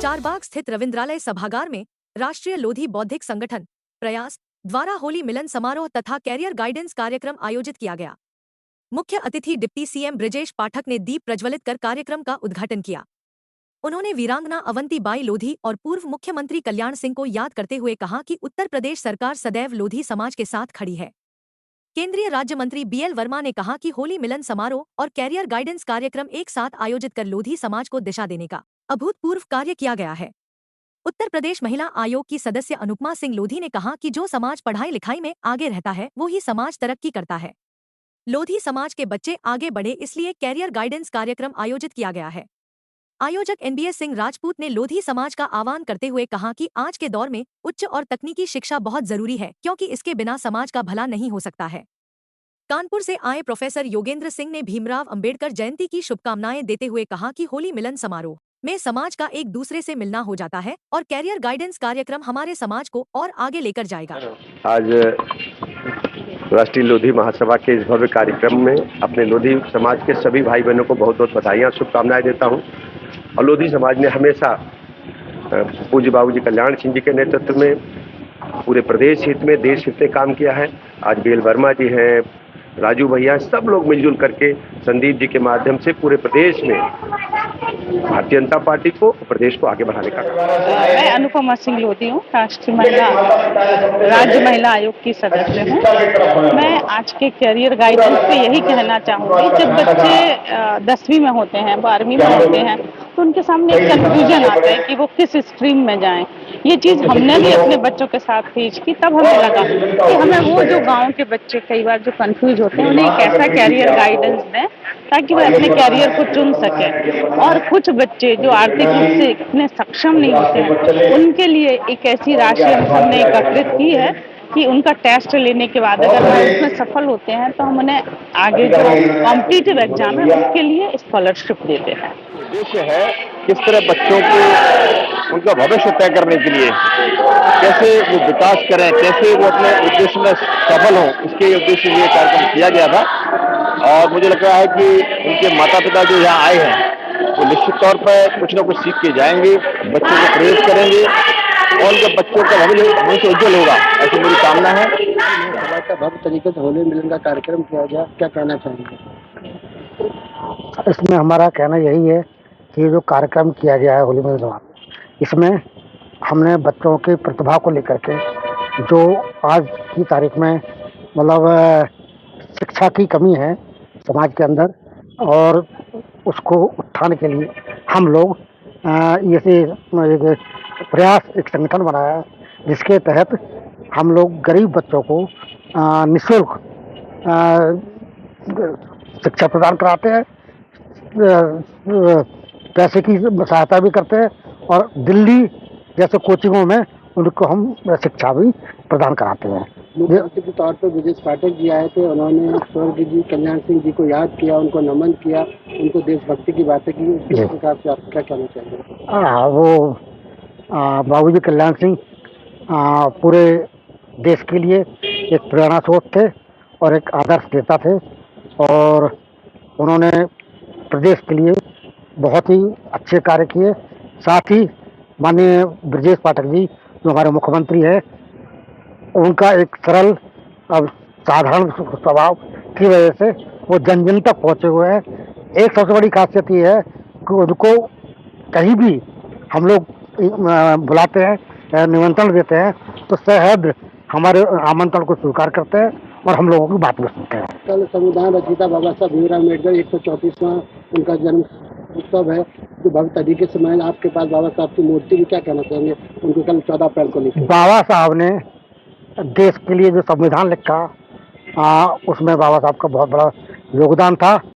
चारबाग स्थित रविंद्रालय सभागार में राष्ट्रीय लोधी बौद्धिक संगठन प्रयास द्वारा होली मिलन समारोह तथा कैरियर गाइडेंस कार्यक्रम आयोजित किया गया। मुख्य अतिथि डिप्टी सीएम ब्रिजेश पाठक ने दीप प्रज्वलित कर कार्यक्रम का उद्घाटन किया। उन्होंने वीरांगना अवंती बाई लोधी और पूर्व मुख्यमंत्री कल्याण सिंह को याद करते हुए कहा कि उत्तर प्रदेश सरकार सदैव लोधी समाज के साथ खड़ी है। केंद्रीय राज्य मंत्री बीएल वर्मा ने कहा कि होली मिलन समारोह और कैरियर गाइडेंस कार्यक्रम एक साथ आयोजित कर लोधी समाज को दिशा देने का अभूतपूर्व कार्य किया गया है। उत्तर प्रदेश महिला आयोग की सदस्य अनुपमा सिंह लोधी ने कहा कि जो समाज पढ़ाई लिखाई में आगे रहता है वो ही समाज तरक्की करता है। लोधी समाज के बच्चे आगे बढ़े इसलिए कैरियर गाइडेंस कार्यक्रम आयोजित किया गया है। आयोजक एनबीएस सिंह राजपूत ने लोधी समाज का आह्वान करते हुए कहा कि आज के दौर में उच्च और तकनीकी शिक्षा बहुत जरूरी है क्योंकि इसके बिना समाज का भला नहीं हो सकता है। कानपुर से आए प्रोफेसर योगेंद्र सिंह ने भीमराव अंबेडकर जयंती की शुभकामनाएं देते हुए कहा कि होली मिलन समारोह में समाज का एक दूसरे से मिलना हो जाता है और कैरियर गाइडेंस कार्यक्रम हमारे समाज को और आगे लेकर जाएगा। आज राष्ट्रीय लोधी महासभा के इस भव्य कार्यक्रम में अपने लोधी समाज के सभी भाई बहनों को बहुत बहुत बधाइयाँ शुभकामनाएं देता हूं। और लोधी समाज ने हमेशा पूज्य बाबूजी कल्याण सिंह जी के नेतृत्व में पूरे प्रदेश हित में देश हित में काम किया है। आज बीएल वर्मा जी हैं, राजू भैया, सब लोग मिलजुल करके संदीप जी के माध्यम से पूरे प्रदेश में भारतीय जनता पार्टी को, प्रदेश को आगे बढ़ाने का। मैं अनुपमा सिंह लोधी हूँ, राष्ट्रीय राज्य महिला आयोग की सदस्य हूँ। मैं आज के कैरियर गाइडेंस पे यही कहना चाहूँगी, जब बच्चे 10वीं में होते हैं, 12वीं में होते हैं, तो उनके सामने एक कंफ्यूजन आता है कि वो किस स्ट्रीम में जाएं। ये चीज़ हमने भी अपने बच्चों के साथ फेस की, तब हमें लगा कि हमें वो जो गाँव के बच्चे कई बार जो कंफ्यूज होते हैं उन्हें एक ऐसा कैरियर गाइडेंस दें ताकि वो अपने कैरियर को चुन सकें। और कुछ बच्चे जो आर्थिक रूप से इतने सक्षम नहीं होते हैं उनके लिए एक ऐसी राशि हमने एकत्रित की है कि उनका टेस्ट लेने के बाद अगर वो उसमें सफल होते हैं तो हम उन्हें आगे जो कॉम्पिटिटिव एग्जाम है उसके लिए स्कॉलरशिप देते हैं। उद्देश्य है किस तरह बच्चों को उनका भविष्य तय करने के लिए कैसे वो विकास करें, कैसे वो अपने उद्देश्य में सफल हों, इसके उद्देश्य से ये कार्यक्रम किया गया था। और मुझे लग रहा है कि उनके माता पिता जो यहाँ आए हैं वो निश्चित तौर पर कुछ ना कुछ सीख के जाएंगे, बच्चों को प्रेरित करेंगे और उनके बच्चों का भविष्य उज्जवल होगा, ऐसी मेरी कामना है। भव्य तरीके से होली मिलन का कार्यक्रम किया गया, क्या कहना चाहेंगे? इसमें हमारा कहना यही है कि जो कार्यक्रम किया गया है होली मिलन, इसमें हमने बच्चों की प्रतिभा को लेकर के जो आज की तारीख में मतलब शिक्षा की कमी है समाज के अंदर और उसको उठाने के लिए हम लोग ऐसे प्रयास एक संगठन बनाया है जिसके तहत हम लोग गरीब बच्चों को निःशुल्क शिक्षा प्रदान कराते हैं, पैसे की सहायता भी करते हैं और दिल्ली जैसे कोचिंगों में उनको हम शिक्षा भी प्रदान कराते हैं। मुख्यमंत्री के तौर पर ब्रिजेश पाठक जी आए थे, उन्होंने स्वर्गीय जी कल्याण सिंह जी को याद किया, उनको नमन किया, उनको देशभक्ति की बातें की। किस प्रकार से आप क्या कहना चाहेंगे? वो बाबूजी कल्याण सिंह पूरे देश के लिए एक प्रेरणा स्रोत थे और एक आदर्श नेता थे और उन्होंने प्रदेश के लिए बहुत ही अच्छे कार्य किए। साथ ही माननीय ब्रिजेश पाठक जी जो हमारे मुख्यमंत्री हैं, उनका एक सरल और साधारण स्वभाव की वजह से वो जन जन तक पहुँचे हुए हैं। एक सबसे बड़ी खासियत ये है कि उनको कहीं भी हम लोग बुलाते हैं, निमंत्रण देते हैं तो सहर्ष हमारे आमंत्रण को स्वीकार करते हैं और हम लोगों की बात भी सुनते हैं। कल संविधान रचयिता बाबा साहब भीमराव अम्बेडकर 134वां उनका जन्म उत्सव है, जो भव्य तरीके से मैं आपके पास बाबा साहब की मूर्ति भी, क्या कहना चाहेंगे उनको कल 14 अप्रैल को लेकर? बाबा साहब ने देश के लिए जो संविधान लिखा उसमें बाबा साहब का बहुत बड़ा योगदान था।